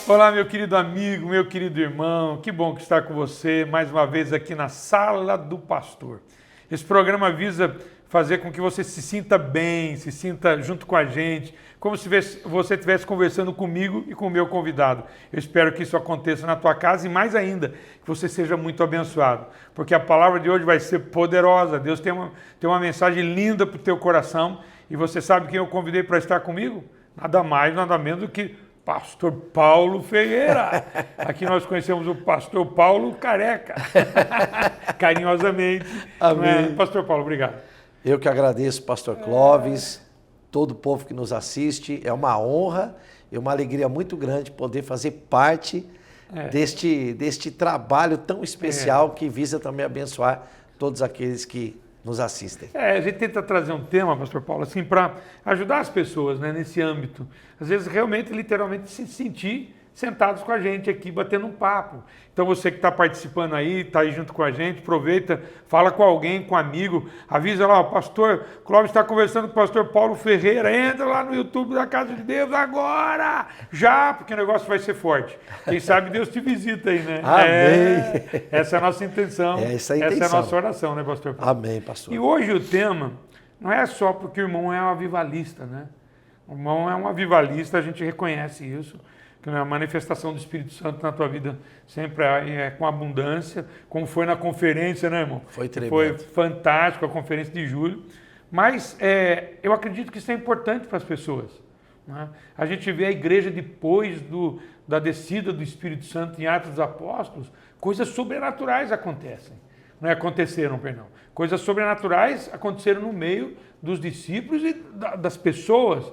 Olá, meu querido amigo, meu querido irmão, que bom que está com você mais uma vez aqui na Sala do Pastor. Esse programa visa fazer com que você se sinta bem, se sinta junto com a gente, como se você estivesse conversando comigo e com o meu convidado. Eu espero que isso aconteça na tua casa e mais ainda, que você seja muito abençoado, porque a palavra de hoje vai ser poderosa. Deus tem uma mensagem linda para o teu coração e você sabe quem eu convidei para estar comigo? Nada mais, nada menos do que Pastor Paulo Ferreira. Aqui nós conhecemos o Pastor Paulo Careca, carinhosamente. Amém. Pastor Paulo, obrigado. Eu que agradeço, Pastor Clóvis, todo o povo que nos assiste. É uma honra e uma alegria muito grande poder fazer parte deste trabalho tão especial que visa também abençoar todos aqueles que nos assistem. A gente tenta trazer um tema, Pastor Paulo, assim, para ajudar as pessoas, né, nesse âmbito. Às vezes, realmente, literalmente, se sentir sentados com a gente aqui, batendo um papo. Então, você que está participando aí, está aí junto com a gente, aproveita, fala com alguém, com um amigo, avisa lá, o pastor Clóvis está conversando com o pastor Paulo Ferreira, entra lá no YouTube da Casa de Deus agora, já, porque o negócio vai ser forte. Quem sabe Deus te visita aí, né? Amém. Essa é a nossa intenção, Essa é a nossa oração, né, pastor Paulo? Amém, pastor. E hoje o tema não é só porque o irmão é um avivalista, né? O irmão é um avivalista, a gente reconhece isso, que a manifestação do Espírito Santo na tua vida sempre é com abundância, como foi na conferência, né, irmão? Foi tremendo. Foi fantástico a conferência de julho, mas eu acredito que isso é importante para as pessoas, né? A gente vê a igreja depois da descida do Espírito Santo em Atos dos Apóstolos, coisas sobrenaturais acontecem. Não aconteceram, perdão. Coisas sobrenaturais aconteceram no meio dos discípulos e das pessoas.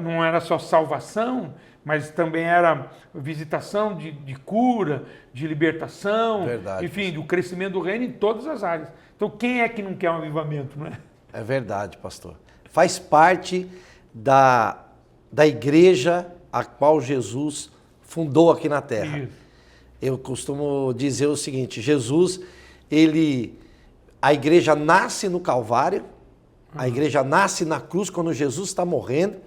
Não era só salvação, mas também era visitação de cura, de libertação, Verdade. Enfim, do crescimento do reino em todas as áreas. Então, quem é que não quer um avivamento, não é? É verdade, pastor. Faz parte da igreja a qual Jesus fundou aqui na terra. Isso. Eu costumo dizer o seguinte, Jesus, a igreja nasce no Calvário, a igreja nasce na cruz quando Jesus está morrendo,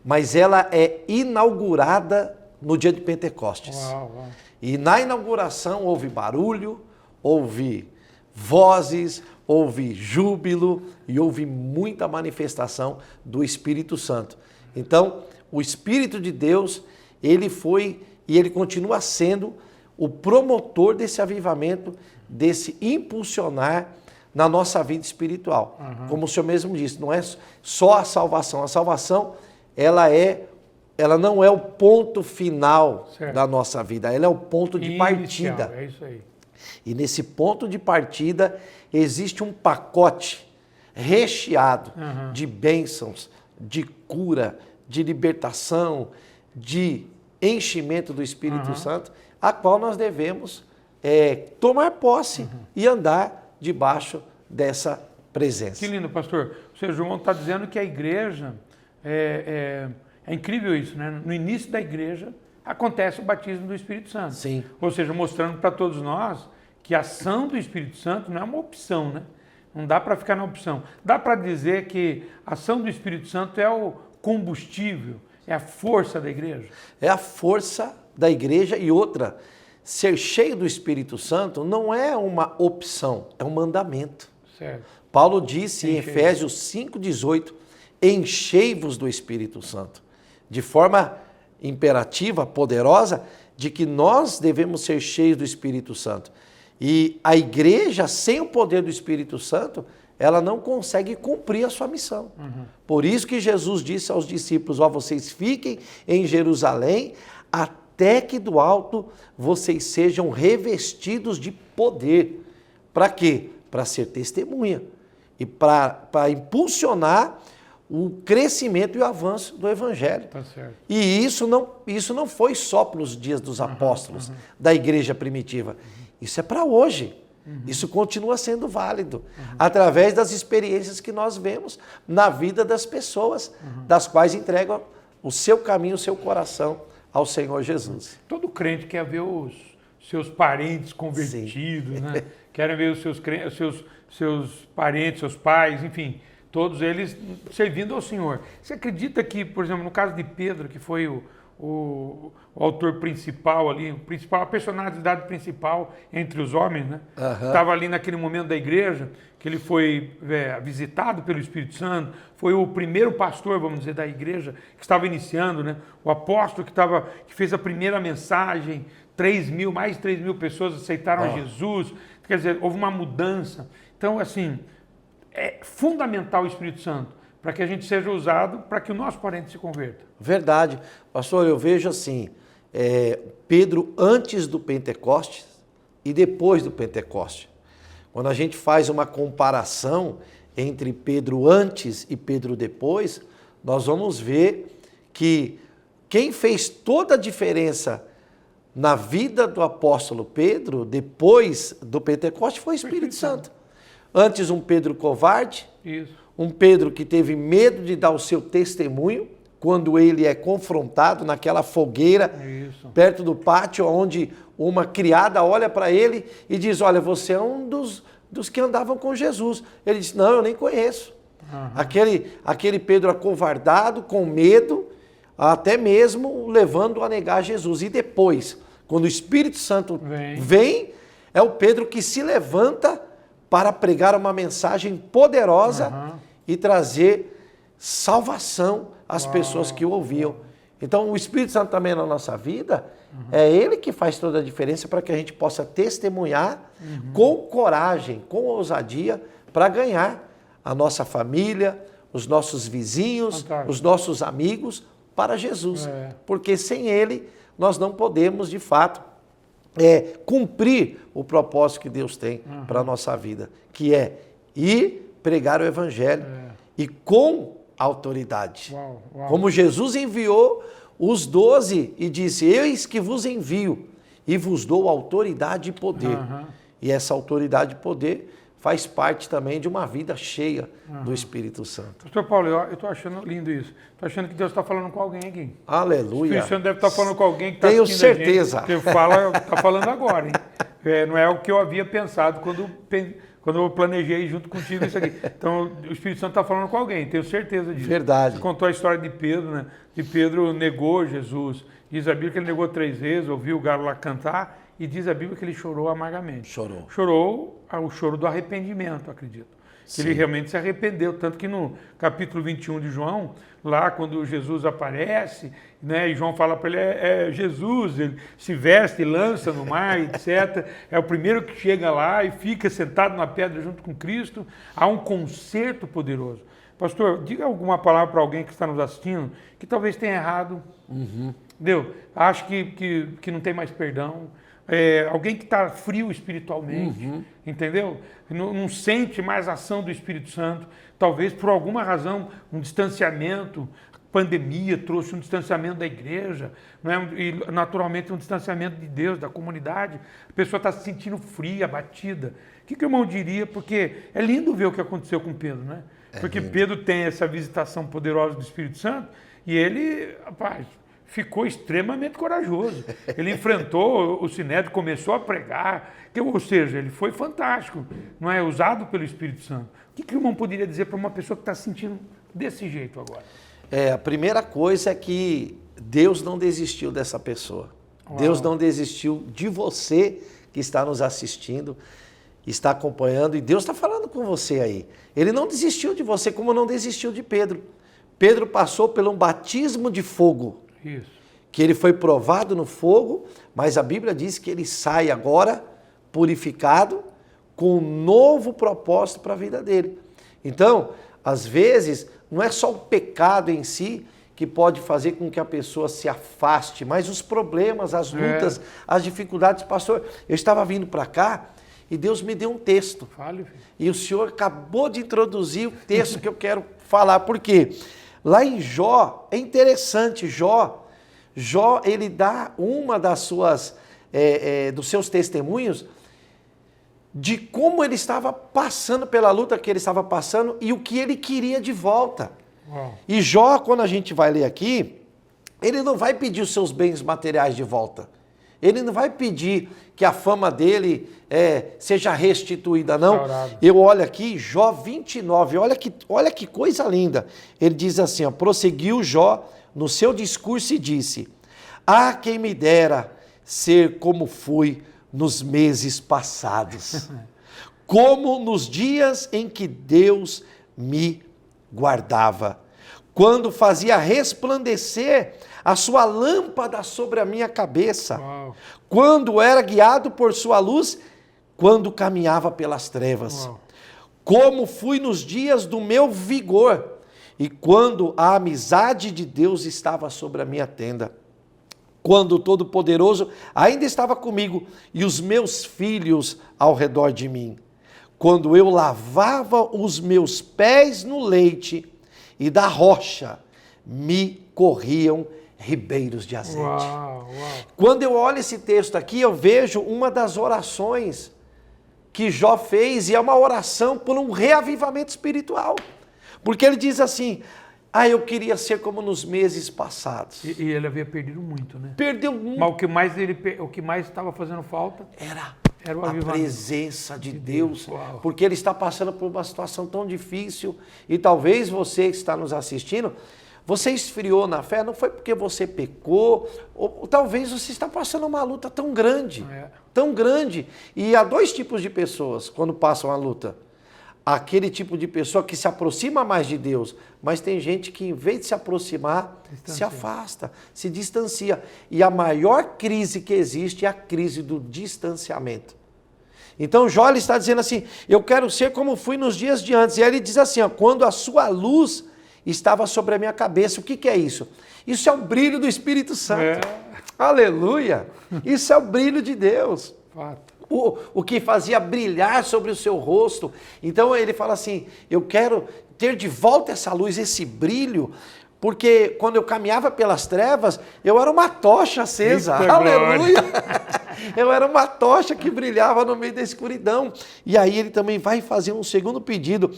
mas ela é inaugurada no dia de Pentecostes. Uau. E na inauguração houve barulho, houve vozes, houve júbilo e houve muita manifestação do Espírito Santo. Então, o Espírito de Deus, ele foi e ele continua sendo o promotor desse avivamento, desse impulsionar na nossa vida espiritual. Como o senhor mesmo disse, não é só a salvação. A salvação, ela não é o ponto final da nossa vida, ela é o ponto de partida. É isso aí. E nesse ponto de partida existe um pacote recheado de bênçãos, de cura, de libertação, de enchimento do Espírito Santo, a qual nós devemos tomar posse e andar debaixo dessa presença. Que lindo, pastor. O senhor João está dizendo que a igreja, é incrível isso, né? No início da igreja acontece o batismo do Espírito Santo. Sim. Ou seja, mostrando para todos nós que a ação do Espírito Santo não é uma opção, né? Não dá para ficar na opção. Dá para dizer que a ação do Espírito Santo é o combustível, é a força da igreja. É a força da igreja e outra, ser cheio do Espírito Santo não é uma opção, é um mandamento. Certo. Paulo disse em Efésios 5,18, enchei-vos do Espírito Santo. De forma imperativa, poderosa, de que nós devemos ser cheios do Espírito Santo. E a igreja, sem o poder do Espírito Santo, ela não consegue cumprir a sua missão. Por isso que Jesus disse aos discípulos, vocês fiquem em Jerusalém, até que do alto vocês sejam revestidos de poder. Para quê? Para ser testemunha e para impulsionar o crescimento e o avanço do Evangelho. Tá certo. E isso não foi só para os dias dos apóstolos, da igreja primitiva. Isso é para hoje. Isso continua sendo válido, através das experiências que nós vemos na vida das pessoas, das quais entregam o seu caminho, o seu coração ao Senhor Jesus. Todo crente quer ver os seus parentes convertidos, né? Querem ver os seus parentes, seus pais, enfim, todos eles servindo ao Senhor. Você acredita que, por exemplo, no caso de Pedro, que foi o o autor principal ali, a personalidade principal entre os homens, né? Estava ali naquele momento da igreja, que ele foi visitado pelo Espírito Santo, foi o primeiro pastor, vamos dizer, da igreja que estava iniciando, né? O apóstolo que fez a primeira mensagem, mais de 3 mil pessoas aceitaram Jesus, quer dizer, houve uma mudança. Então, assim, é fundamental o Espírito Santo para que a gente seja usado para que o nosso parente se converta. Verdade. Pastor, eu vejo assim, Pedro antes do Pentecostes e depois do Pentecostes. Quando a gente faz uma comparação entre Pedro antes e Pedro depois, nós vamos ver que quem fez toda a diferença na vida do apóstolo Pedro, depois do Pentecostes, foi o Espírito Santo. Antes um Pedro covarde, um Pedro que teve medo de dar o seu testemunho, quando ele é confrontado naquela fogueira, perto do pátio, onde uma criada olha para ele e diz, olha, você é um dos que andavam com Jesus. Ele diz, não, eu nem conheço. Aquele Pedro acovardado, com medo, até mesmo levando a negar Jesus. E depois, quando o Espírito Santo vem, é o Pedro que se levanta para pregar uma mensagem poderosa e trazer salvação às pessoas que o ouviam. Então, o Espírito Santo também na nossa vida, é ele que faz toda a diferença para que a gente possa testemunhar com coragem, com ousadia, para ganhar a nossa família, os nossos vizinhos, os nossos amigos para Jesus. Porque sem ele, nós não podemos, de fato, cumprir o propósito que Deus tem para a nossa vida, que é ir pregar o Evangelho e com autoridade. Como Jesus enviou os 12 e disse, eis que vos envio e vos dou autoridade e poder. E essa autoridade e poder faz parte também de uma vida cheia do Espírito Santo. Pastor Paulo, eu estou achando lindo isso. Estou achando que Deus está falando com alguém aqui. Aleluia. O Espírito Santo deve estar falando com alguém que está assistindo a gente. Tenho certeza. Porque está falando agora, hein? Não é o que eu havia pensado quando eu planejei junto contigo isso aqui. Então, o Espírito Santo está falando com alguém, tenho certeza disso. Verdade. Você contou a história de Pedro, né? De Pedro negou Jesus. Diz a Bíblia que ele negou 3 vezes, ouviu o galo lá cantar, e diz a Bíblia que ele chorou amargamente. Chorou o choro do arrependimento, acredito. Ele realmente se arrependeu, tanto que no capítulo 21 de João, lá quando Jesus aparece, né, e João fala para ele, é Jesus, ele se veste e lança no mar, etc. É o primeiro que chega lá e fica sentado na pedra junto com Cristo. Há um concerto poderoso. Pastor, diga alguma palavra para alguém que está nos assistindo, que talvez tenha errado, entendeu? Acho que não tem mais perdão. Alguém que está frio espiritualmente, entendeu? Não sente mais a ação do Espírito Santo, talvez por alguma razão, um distanciamento, pandemia trouxe um distanciamento da igreja, não é? E naturalmente um distanciamento de Deus, da comunidade, a pessoa está se sentindo fria, abatida. O que o irmão diria? Porque é lindo ver o que aconteceu com Pedro, né? Porque Pedro tem essa visitação poderosa do Espírito Santo e ele, rapaz, ficou extremamente corajoso. Ele enfrentou o Sinédrio, começou a pregar, ou seja, ele foi fantástico, não é? Usado pelo Espírito Santo. O que o irmão poderia dizer para uma pessoa que está se sentindo desse jeito agora? A primeira coisa é que Deus não desistiu dessa pessoa. Deus não desistiu de você que está nos assistindo, está acompanhando, e Deus está falando com você aí. Ele não desistiu de você, como não desistiu de Pedro. Pedro passou por um batismo de fogo. Isso. Que ele foi provado no fogo, mas a Bíblia diz que ele sai agora purificado com um novo propósito para a vida dele. Então, às vezes, não é só o pecado em si que pode fazer com que a pessoa se afaste, mas os problemas, as lutas, as dificuldades. Pastor, eu estava vindo para cá e Deus me deu um texto. Fale, filho. E o senhor acabou de introduzir o texto que eu quero falar. Por quê? Lá em Jó, é interessante, Jó, ele dá uma das suas, dos seus testemunhos de como ele estava passando pela luta que ele estava passando e o que ele queria de volta. E Jó, quando a gente vai ler aqui, ele não vai pedir os seus bens materiais de volta. Ele não vai pedir que a fama dele seja restituída, não. Eu olho aqui, Jó 29, olha que coisa linda. Ele diz assim, prosseguiu Jó no seu discurso e disse, Ah, quem me dera ser como fui nos meses passados, como nos dias em que Deus me guardava, quando fazia resplandecer a sua lâmpada sobre a minha cabeça, Uau. quando era guiado por sua luz, quando caminhava pelas trevas. Uau. Como fui nos dias do meu vigor e quando a amizade de Deus estava sobre a minha tenda. Quando o Todo-Poderoso ainda estava comigo e os meus filhos ao redor de mim. Quando eu lavava os meus pés no leite e da rocha me corriam ribeiros de azeite. Uau, uau. Quando eu olho esse texto aqui, eu vejo uma das orações que Jó fez, e é uma oração por um reavivamento espiritual. Porque ele diz assim: ah, eu queria ser como nos meses passados. E ele havia perdido muito, né? Perdeu muito. Mas o que mais estava fazendo falta era o a avivamento. presença de Deus. Uau. Porque ele está passando por uma situação tão difícil. E talvez você que está nos assistindo, você esfriou na fé, não foi porque você pecou, ou talvez você está passando uma luta tão grande, tão grande. E há dois tipos de pessoas quando passam a luta. Aquele tipo de pessoa que se aproxima mais de Deus, mas tem gente que, em vez de se aproximar, se afasta, se distancia. E a maior crise que existe é a crise do distanciamento. Então Jó está dizendo assim: eu quero ser como fui nos dias de antes. E aí ele diz assim: ó, quando a sua luz estava sobre a minha cabeça. O que é isso? Isso é o brilho do Espírito Santo. Aleluia! Isso é o brilho de Deus. Fato. O que fazia brilhar sobre o seu rosto. Então ele fala assim: eu quero ter de volta essa luz, esse brilho, porque quando eu caminhava pelas trevas, eu era uma tocha acesa. Eita, aleluia! Eu era uma tocha que brilhava no meio da escuridão. E aí ele também vai fazer um segundo pedido.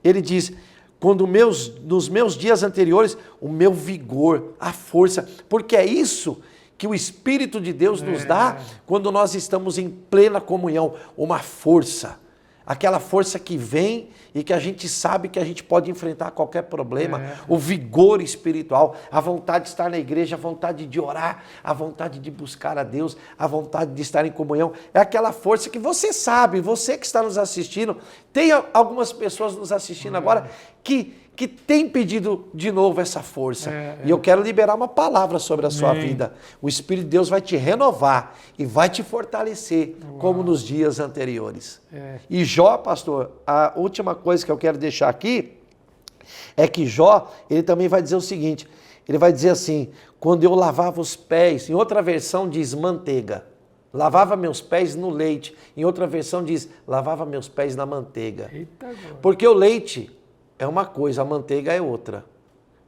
Ele diz: quando nos meus dias anteriores, o meu vigor, a força, porque é isso que o Espírito de Deus nos dá quando nós estamos em plena comunhão, uma força, aquela força que vem e que a gente sabe que a gente pode enfrentar qualquer problema, o vigor espiritual, a vontade de estar na igreja, a vontade de orar, a vontade de buscar a Deus, a vontade de estar em comunhão, é aquela força que você sabe, você que está nos assistindo, tem algumas pessoas nos assistindo agora que tem pedido de novo essa força. E eu quero liberar uma palavra sobre a sua vida. O Espírito de Deus vai te renovar e vai te fortalecer, como nos dias anteriores. E Jó, pastor, a última coisa que eu quero deixar aqui é que Jó, ele também vai dizer o seguinte, ele vai dizer assim: quando eu lavava os pés, em outra versão diz manteiga, lavava meus pés no leite, em outra versão diz lavava meus pés na manteiga. Porque o leite é uma coisa, a manteiga é outra.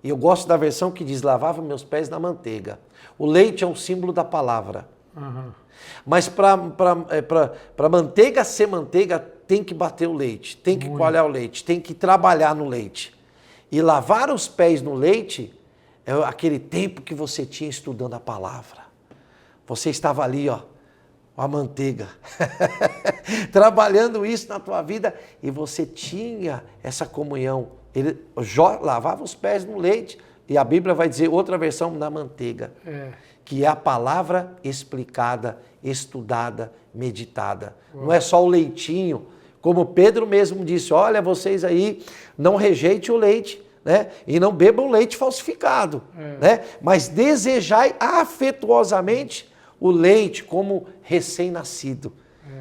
E eu gosto da versão que diz lavava meus pés na manteiga. O leite é um símbolo da palavra. Mas para manteiga ser manteiga, tem que bater o leite, tem que coalhar o leite, tem que trabalhar no leite. E lavar os pés no leite é aquele tempo que você tinha estudando a palavra. Você estava ali, ó, a manteiga, trabalhando isso na tua vida, e você tinha essa comunhão. Jó lavava os pés no leite, e a Bíblia vai dizer, outra versão, na manteiga, que é a palavra explicada, estudada, meditada. Não é só o leitinho, como Pedro mesmo disse: olha, vocês aí, não rejeitem o leite, né? E não bebam leite falsificado, né? Mas desejai afetuosamente o leite como recém-nascido.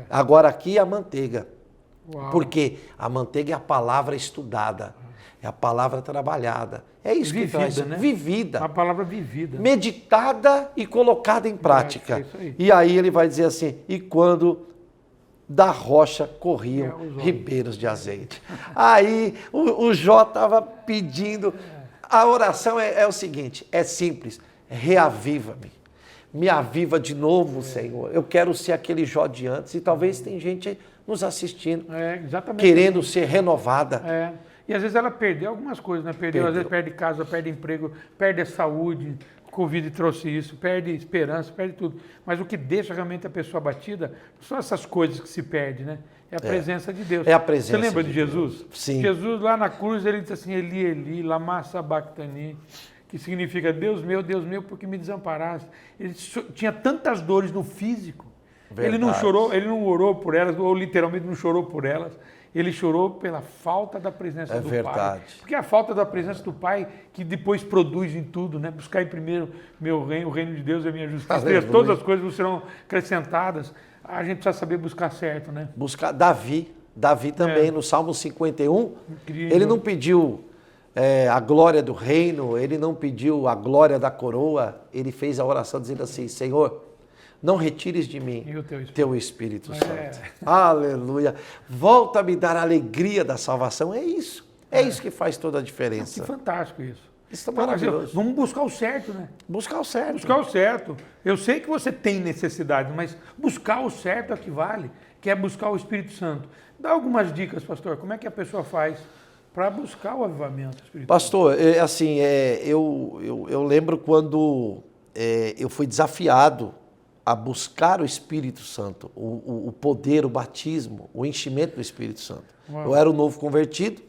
Agora aqui a manteiga. Porque a manteiga é a palavra estudada, é a palavra trabalhada. É isso que traz, né? Vivida. A palavra vivida. Meditada e colocada em prática. Isso aí. E aí ele vai dizer assim: e quando da rocha corriam ribeiros de azeite. Aí o Jó estava pedindo, a oração é o seguinte, é simples: reaviva-me. Me aviva de novo, Senhor. Eu quero ser aquele Jó de antes. E talvez tem gente nos assistindo, querendo ser renovada. E às vezes ela perdeu algumas coisas, né? Perdeu. Às vezes perde casa, perde emprego, perde a saúde. Covid trouxe isso, perde esperança, perde tudo. Mas o que deixa realmente a pessoa abatida não são essas coisas que se perde, né? É a presença de Deus. É a presença. Você lembra de Jesus? Sim. Jesus lá na cruz, ele disse assim: Eli, Eli, lama sabachthani, que significa Deus meu, por que me desamparaste? Ele tinha tantas dores no físico. Verdade. Ele não chorou, ele não orou por elas, ou literalmente não chorou por elas. Ele chorou pela falta da presença do verdade. Pai. Porque é a falta da presença do Pai que depois produz em tudo, né? Buscar em primeiro meu reino, o reino de Deus é a minha justiça. E todas as coisas serão acrescentadas. A gente precisa saber buscar certo, né? Buscar Davi também, no Salmo 51, Incrível. ele não pediu a glória do reino, ele não pediu a glória da coroa, ele fez a oração dizendo assim, Senhor, não retires de mim teu Espírito Santo. Aleluia. Volta a me dar a alegria da salvação. É isso. É isso que faz toda a diferença. Que fantástico isso. Isso é maravilhoso. Vamos buscar o certo, né? Buscar o certo. Buscar o certo. Eu sei que você tem necessidade, mas buscar o certo é o que vale, que é buscar o Espírito Santo. Dá algumas dicas, pastor. Como é que a pessoa faz para buscar o avivamento espiritual? Pastor, eu lembro quando eu fui desafiado a buscar o Espírito Santo, o poder, o batismo, o enchimento do Espírito Santo. Uau. Eu era um novo convertido,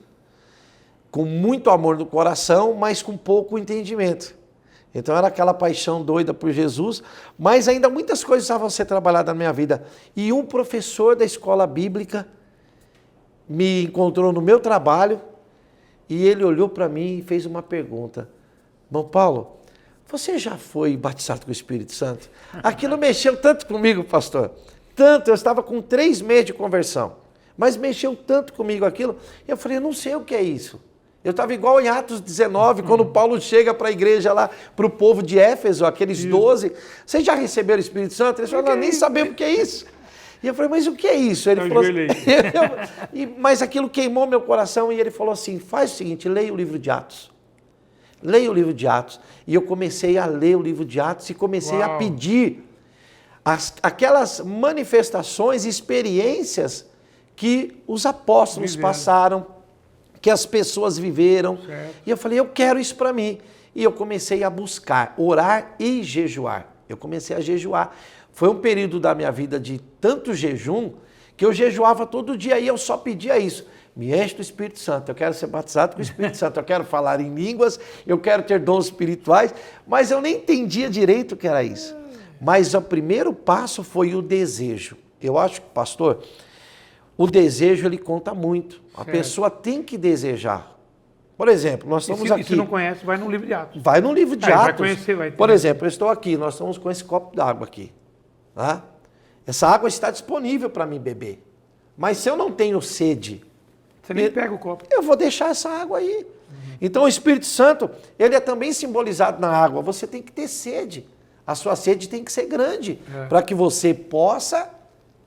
com muito amor no coração, mas com pouco entendimento. Então era aquela paixão doida por Jesus, mas ainda muitas coisas estavam a ser trabalhadas na minha vida. E um professor da escola bíblica me encontrou no meu trabalho e ele olhou para mim e fez uma pergunta. Irmão Paulo, você já foi batizado com o Espírito Santo? Aquilo mexeu tanto comigo, pastor. Tanto, eu estava com 3 meses de conversão. Mas mexeu tanto comigo aquilo. Eu falei, eu não sei o que é isso. Eu estava igual em Atos 19, quando Paulo chega para a igreja lá, para o povo de Éfeso, aqueles 12. Vocês já receberam o Espírito Santo? Eles falaram, nem sabemos o que é isso. E eu falei, mas o que é isso? Ele falou assim, mas aquilo queimou meu coração e ele falou assim, faz o seguinte, leia o livro de Atos. Leia o livro de Atos. E eu comecei a ler o livro de Atos e comecei a pedir aquelas manifestações, experiências que os apóstolos passaram, que as pessoas viveram. Certo. E eu falei, eu quero isso para mim. E eu comecei a buscar, orar e jejuar. Eu comecei a jejuar. Foi um período da minha vida de tanto jejum que eu jejuava todo dia e eu só pedia isso. Me enche do Espírito Santo, eu quero ser batizado com o Espírito Santo, eu quero falar em línguas, eu quero ter dons espirituais, mas eu nem entendia direito o que era isso. Mas o primeiro passo foi o desejo. Eu acho que, pastor, o desejo ele conta muito. A pessoa tem que desejar. Por exemplo, nós estamos aqui. E se não conhece, vai no livro de Atos. Vai no livro de Atos. Vai conhecer, vai ter. Por exemplo, eu estou aqui, nós estamos com esse copo d'água aqui. Tá? Essa água está disponível para mim beber. Mas se eu não tenho sede, você nem pega o copo. Eu vou deixar essa água aí. Então o Espírito Santo, ele é também simbolizado na água. Você tem que ter sede. A sua sede tem que ser grande para que você possa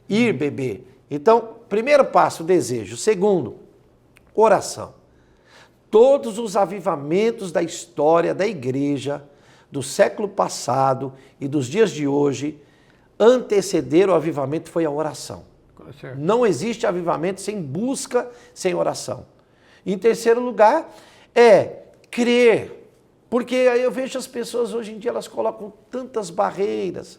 ir beber. Então, primeiro passo, desejo. Segundo, oração. Todos os avivamentos da história da igreja, do século passado e dos dias de hoje, antecederam o avivamento foi a oração. Certo. Não existe avivamento sem busca, sem oração. Em terceiro lugar, crer. Porque eu vejo as pessoas hoje em dia, elas colocam tantas barreiras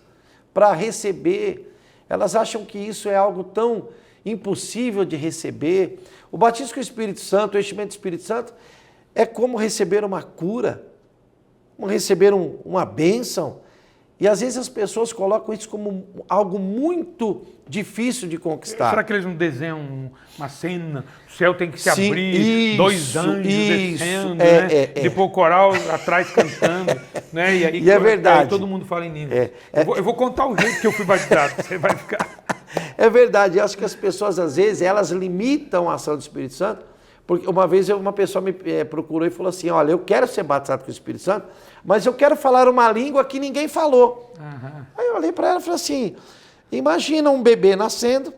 para receber. Elas acham que isso é algo tão impossível de receber. O batismo com o Espírito Santo, o enchimento do Espírito Santo, é como receber uma cura, como receber uma bênção. E às vezes as pessoas colocam isso como algo muito difícil de conquistar. Será que eles não desenham uma cena? O céu tem que se abrir, 2 anjos descendo, né? Depois o coral atrás cantando. Né? E aí, é verdade. Aí todo mundo fala em língua. Eu vou contar o jeito que eu fui batizado, você vai ficar... É verdade, eu acho que as pessoas às vezes, elas limitam a ação do Espírito Santo, porque uma vez uma pessoa me procurou e falou assim, olha, eu quero ser batizado com o Espírito Santo, mas eu quero falar uma língua que ninguém falou. Aí eu olhei para ela e falei assim, imagina um bebê nascendo,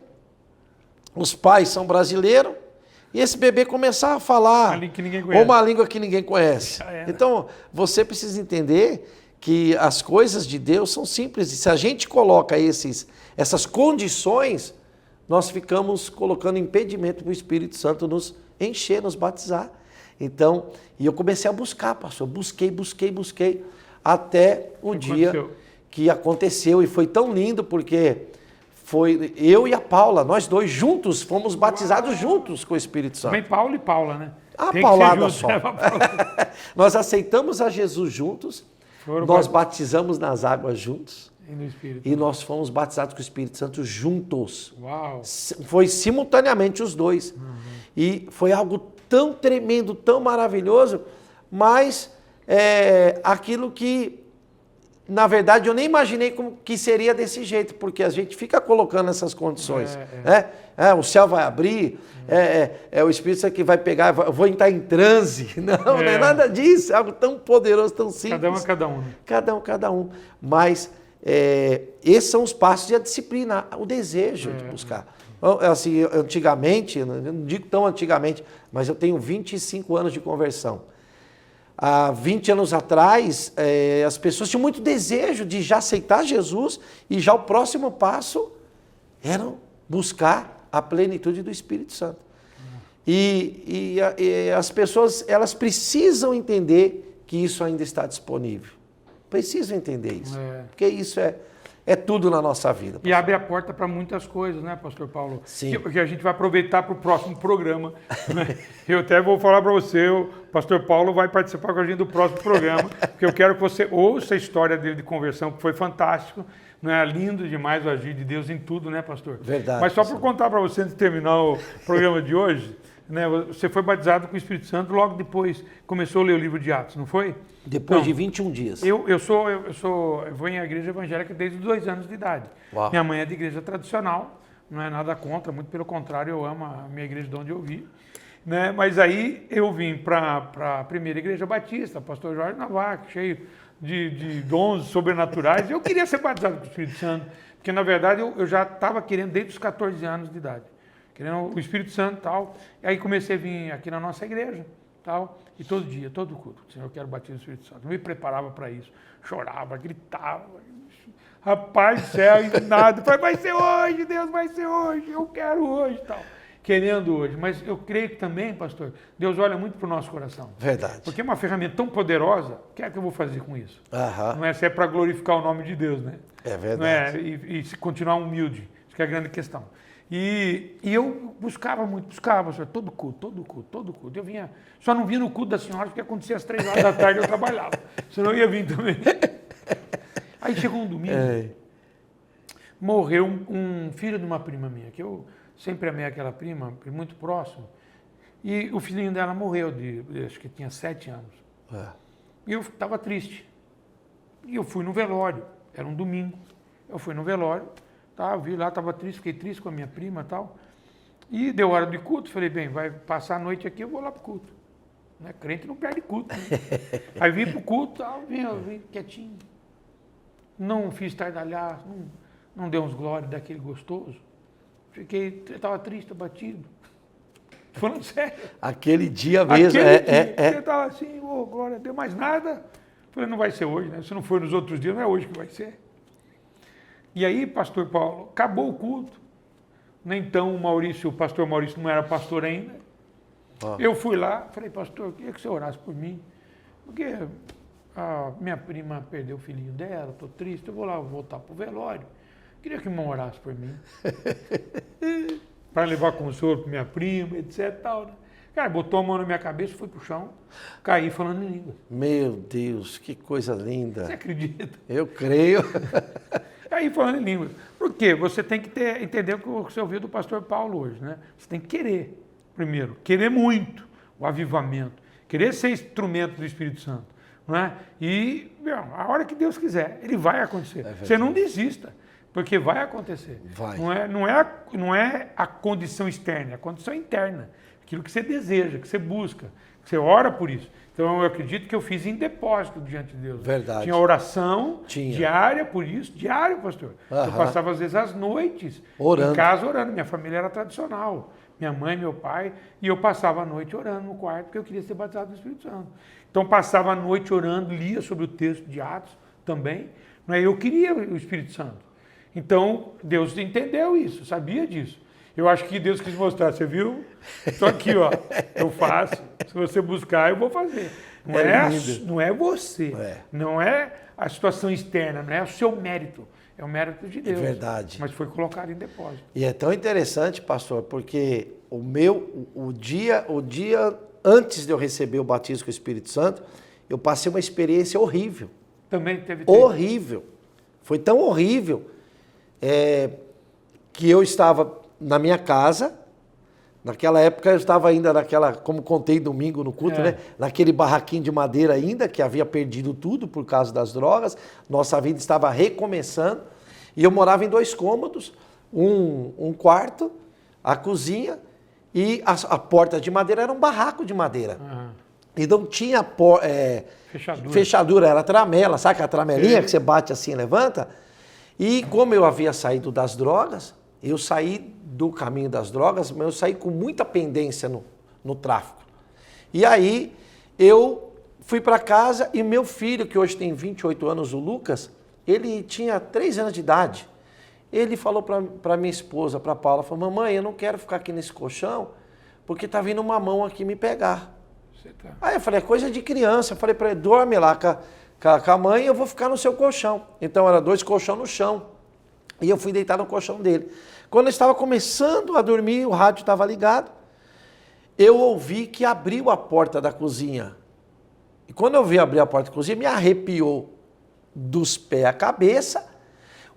os pais são brasileiros, e esse bebê começar a falar uma língua que ninguém conhece. Então, você precisa entender que as coisas de Deus são simples, e se a gente coloca essas condições, nós ficamos colocando impedimento para o Espírito Santo nos encher, nos batizar. Então, e eu comecei a buscar, pastor, busquei, até o dia que aconteceu, e foi tão lindo, porque foi eu e a Paula, nós dois juntos, fomos batizados juntos com o Espírito Santo. Também Paulo e Paula, né? A paulada só. Nós aceitamos a Jesus juntos, nós batizamos nas águas juntos e nós fomos batizados com o Espírito Santo juntos. Uau. Foi simultaneamente os dois. E foi algo tão tremendo, tão maravilhoso, mas aquilo que, na verdade, eu nem imaginei que seria desse jeito, porque a gente fica colocando essas condições. O céu vai abrir, o Espírito Santo que vai pegar, eu vou entrar em transe. Não é nada disso, é algo tão poderoso, tão simples. Cada um é cada um. Né? Cada um. Mas esses são os passos e a disciplina, o desejo de buscar. Assim, antigamente, não digo tão antigamente, mas eu tenho 25 anos de conversão. Há 20 anos atrás, as pessoas tinham muito desejo de já aceitar Jesus e já o próximo passo era buscar a plenitude do Espírito Santo. E as pessoas, elas precisam entender que isso ainda está disponível. Precisam entender isso, porque isso é tudo na nossa vida. E abre a porta para muitas coisas, né, pastor Paulo? Sim. Que a gente vai aproveitar para o próximo programa. Né? Eu até vou falar para você, o pastor Paulo vai participar com a gente do próximo programa, porque eu quero que você ouça a história dele de conversão, que foi fantástico. Não é lindo demais o agir de Deus em tudo, né, pastor? Verdade. Mas só para contar para você, antes de terminar o programa de hoje, né, você foi batizado com o Espírito Santo logo depois começou a ler o livro de Atos, não foi? Depois de 21 dias. Eu vou em igreja evangélica desde os 2 anos de idade. Uau. Minha mãe é de igreja tradicional, não é nada contra, muito pelo contrário, eu amo a minha igreja de onde eu vi. Né? Mas aí eu vim para a primeira igreja batista, pastor Jorge Navarro, cheio de dons sobrenaturais. Eu queria ser batizado com o Espírito Santo, porque na verdade eu já estava querendo desde os 14 anos de idade, querendo o Espírito Santo e tal. E aí comecei a vir aqui na nossa igreja, tal, e todo dia, todo culto, Senhor, eu quero bater no Espírito Santo. Eu me preparava para isso, chorava, gritava, rapaz do céu, e nada. Falei, vai ser hoje, Deus, vai ser hoje, eu quero hoje, tal. Querendo hoje, mas eu creio que também, pastor, Deus olha muito para o nosso coração. Verdade. Porque é uma ferramenta tão poderosa, o que é que eu vou fazer com isso? Aham. Não é se é para glorificar o nome de Deus, né? É verdade. Não é, e continuar humilde, isso que é a grande questão. E eu buscava muito, pastor, todo culto. Eu vinha, só não vinha no culto das senhoras, porque acontecia às 3 horas da tarde eu trabalhava, senão eu ia vir também. Aí chegou um domingo, morreu um filho de uma prima minha, que eu sempre amei aquela prima, muito próximo, e o filhinho dela morreu, acho que tinha 7 anos. E eu estava triste. E eu fui no velório, era um domingo, eu fui no velório, tá, vi lá, estava triste, fiquei triste com a minha prima e tal, e deu hora de culto, falei, bem, vai passar a noite aqui, eu vou lá para o culto. Né? Crente não perde culto. Né? Aí vim para o culto, tal, vim quietinho, não fiz tardalhaço, não dei uns glórias daquele gostoso. Estava triste, abatido. Falando sério. Aquele dia mesmo. Eu estava assim, glória a Deus, mais nada. Falei, não vai ser hoje, né? Se não for nos outros dias, não é hoje que vai ser. E aí, pastor Paulo, acabou o culto. Então, o pastor Maurício não era pastor ainda. Eu fui lá, falei, pastor, eu queria que você orasse por mim. Porque a minha prima perdeu o filhinho dela, estou triste, eu vou lá voltar para o velório. Queria que o irmão orasse por mim. Para levar consolo para minha prima, etc. Tal, né? Cara, botou a mão na minha cabeça, foi pro chão, caí falando em língua. Meu Deus, que coisa linda. Você acredita? Eu creio. Caí falando em língua. Por quê? Você tem que entender o que você ouviu do pastor Paulo hoje, né? Você tem que querer, primeiro. Querer muito o avivamento. Querer ser instrumento do Espírito Santo. Não é? E, a hora que Deus quiser, ele vai acontecer. Você não desista. Porque vai acontecer. Vai. Não é a condição externa, é a condição interna. Aquilo que você deseja, que você busca, que você ora por isso. Então eu acredito que eu fiz em depósito diante de Deus. Verdade. Tinha oração diária por isso, diário, pastor. Eu passava às vezes as noites em casa orando. Minha família era tradicional. Minha mãe, meu pai, e eu passava a noite orando no quarto, porque eu queria ser batizado no Espírito Santo. Então passava a noite orando, lia sobre o texto de Atos também. Eu queria o Espírito Santo. Então, Deus entendeu isso, sabia disso. Eu acho que Deus quis mostrar, você viu? Estou aqui, ó, eu faço. Se você buscar, eu vou fazer. Não é você, não é a situação externa, não é o seu mérito. É o mérito de Deus. É verdade. Mas foi colocado em depósito. E é tão interessante, pastor, porque o dia antes de eu receber o batismo com o Espírito Santo, eu passei uma experiência horrível. Também teve... Horrível. Foi tão horrível que eu estava na minha casa. Naquela época eu estava ainda como contei domingo no culto, né? Naquele barraquinho de madeira ainda, que havia perdido tudo por causa das drogas. Nossa vida estava recomeçando. E eu morava em 2 cômodos, um quarto, a cozinha, e a porta de madeira era um barraco de madeira. E não tinha fechadura, era tramela, sabe aquela tramelinha que você bate assim e levanta? E como eu havia saído das drogas, eu saí do caminho das drogas, mas eu saí com muita pendência no tráfico. E aí eu fui para casa e meu filho, que hoje tem 28 anos, o Lucas, ele tinha 3 anos de idade. Ele falou para minha esposa, para Paula, falou, mamãe, eu não quero ficar aqui nesse colchão, porque tá vindo uma mão aqui me pegar. Aí eu falei, é coisa de criança. Eu falei para ele, dorme lá com a mãe, eu vou ficar no seu colchão. Então era 2 colchões no chão. E eu fui deitar no colchão dele. Quando eu estava começando a dormir, o rádio estava ligado, eu ouvi que abriu a porta da cozinha. E quando eu vi abrir a porta da cozinha, me arrepiou dos pés à cabeça,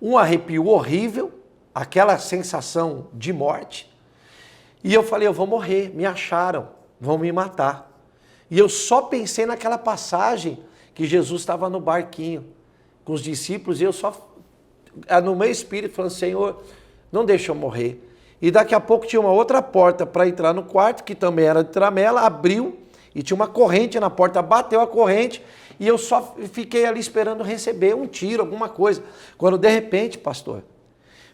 um arrepio horrível, aquela sensação de morte. E eu falei, eu vou morrer, me acharam, vão me matar. E eu só pensei naquela passagem que Jesus estava no barquinho com os discípulos, e eu só, no meu espírito, falando, Senhor, não deixa eu morrer. E daqui a pouco tinha uma outra porta para entrar no quarto, que também era de tramela, abriu, e tinha uma corrente na porta, bateu a corrente, e eu só fiquei ali esperando receber um tiro, alguma coisa. Quando de repente, pastor,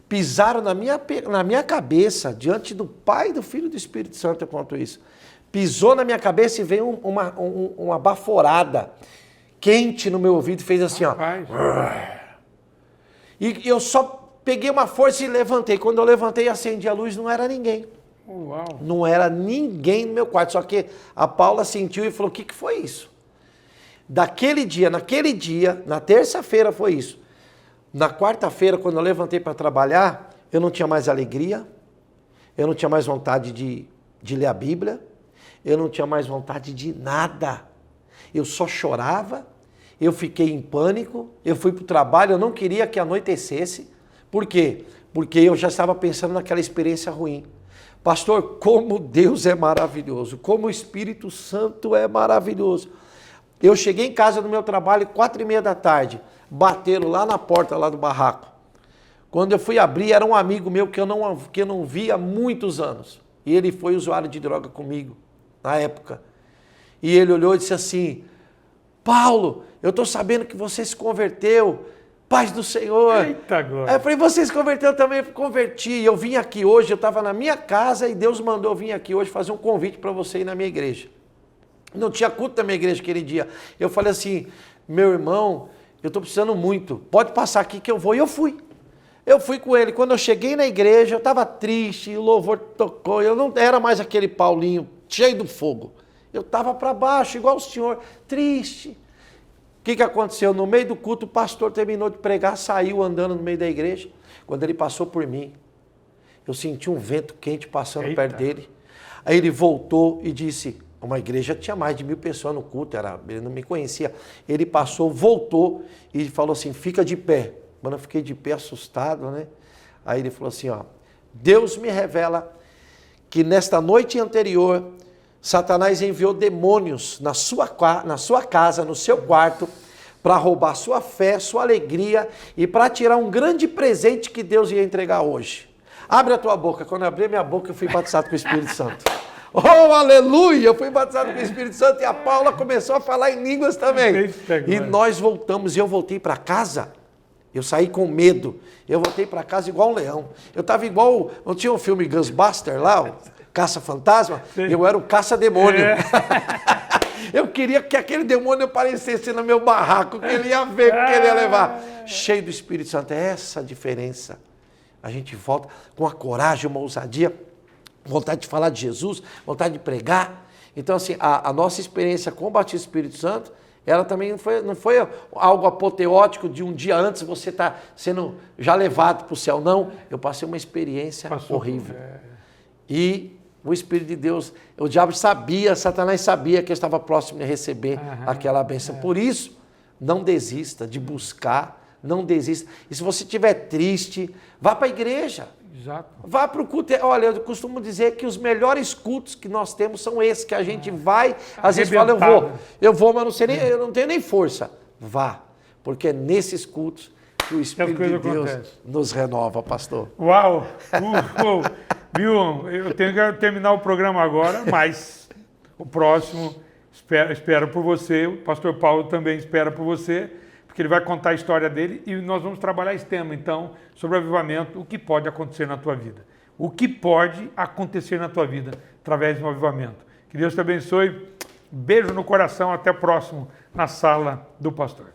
pisaram na minha cabeça, diante do Pai, do Filho e do Espírito Santo, eu conto isso. Pisou na minha cabeça e veio uma baforada quente no meu ouvido e fez assim, ó. E eu só peguei uma força e levantei. Quando eu levantei e acendi a luz, não era ninguém. Uau. Não era ninguém no meu quarto. Só que a Paula sentiu e falou, o que foi isso? Naquele dia, na terça-feira foi isso. Na quarta-feira, quando eu levantei para trabalhar, eu não tinha mais alegria, eu não tinha mais vontade de ler a Bíblia, eu não tinha mais vontade de nada. Eu só chorava, eu fiquei em pânico, eu fui para o trabalho, eu não queria que anoitecesse. Por quê? Porque eu já estava pensando naquela experiência ruim. Pastor, como Deus é maravilhoso, como o Espírito Santo é maravilhoso. Eu cheguei em casa do meu trabalho 4:30 da tarde, bateram lá na porta lá do barraco. Quando eu fui abrir, era um amigo meu que eu não via há muitos anos. E ele foi usuário de droga comigo, na época. E ele olhou e disse assim, Paulo, eu estou sabendo que você se converteu, paz do Senhor. Eita glória. Aí eu falei, você se converteu também? Eu converti. Eu vim aqui hoje, eu estava na minha casa e Deus mandou eu vir aqui hoje fazer um convite para você ir na minha igreja. Não tinha culto na minha igreja aquele dia. Eu falei assim, meu irmão, eu estou precisando muito, pode passar aqui que eu vou. E eu fui. Eu fui com ele. Quando eu cheguei na igreja, eu estava triste, o louvor tocou, eu não era mais aquele Paulinho cheio do fogo. Eu estava para baixo, igual o senhor, triste. O que aconteceu? No meio do culto, o pastor terminou de pregar, saiu andando no meio da igreja. Quando ele passou por mim, eu senti um vento quente passando perto dele. Aí ele voltou e disse, uma igreja tinha mais de 1000 pessoas no culto, ele não me conhecia. Ele passou, voltou e falou assim, fica de pé. Mano, eu fiquei de pé assustado, né? Aí ele falou assim, ó, Deus me revela que nesta noite anterior, Satanás enviou demônios na sua casa, no seu quarto, para roubar sua fé, sua alegria e para tirar um grande presente que Deus ia entregar hoje. Abre a tua boca. Quando eu abri a minha boca, eu fui batizado com o Espírito Santo. Oh, aleluia! Eu fui batizado com o Espírito Santo e a Paula começou a falar em línguas também. E nós voltamos, e eu voltei para casa. Eu saí com medo. Eu voltei para casa igual um leão. Eu estava igual, não tinha um filme Ghostbuster lá, o Caça-Fantasma? Eu era o caça-demônio. Eu queria que aquele demônio aparecesse no meu barraco, que ele ia ver o que ele ia levar. Cheio do Espírito Santo. É essa a diferença. A gente volta com a coragem, uma ousadia, vontade de falar de Jesus, vontade de pregar. Então, assim, a nossa experiência com o batismo do Espírito Santo Ela também não foi algo apoteótico de um dia antes você estar sendo já levado para o céu. Não, eu passei uma experiência horrível. E o Espírito de Deus, o diabo sabia, Satanás sabia que eu estava próximo de receber aquela bênção. Por isso, não desista de buscar, não desista. E se você estiver triste, vá para a igreja. Exato. Vá para o culto. Olha, eu costumo dizer que os melhores cultos que nós temos são esses, que a gente vai, às vezes fala, eu vou, mas eu não tenho nem força. Vá, porque é nesses cultos que o Espírito de Deus nos renova, pastor. Uau! Viu? Eu tenho que terminar o programa agora, mas o próximo espera por você, o pastor Paulo também espera por você, porque ele vai contar a história dele e nós vamos trabalhar esse tema, então, sobre o avivamento, o que pode acontecer na tua vida. O que pode acontecer na tua vida através de um avivamento. Que Deus te abençoe. Beijo no coração. Até o próximo na Sala do Pastor.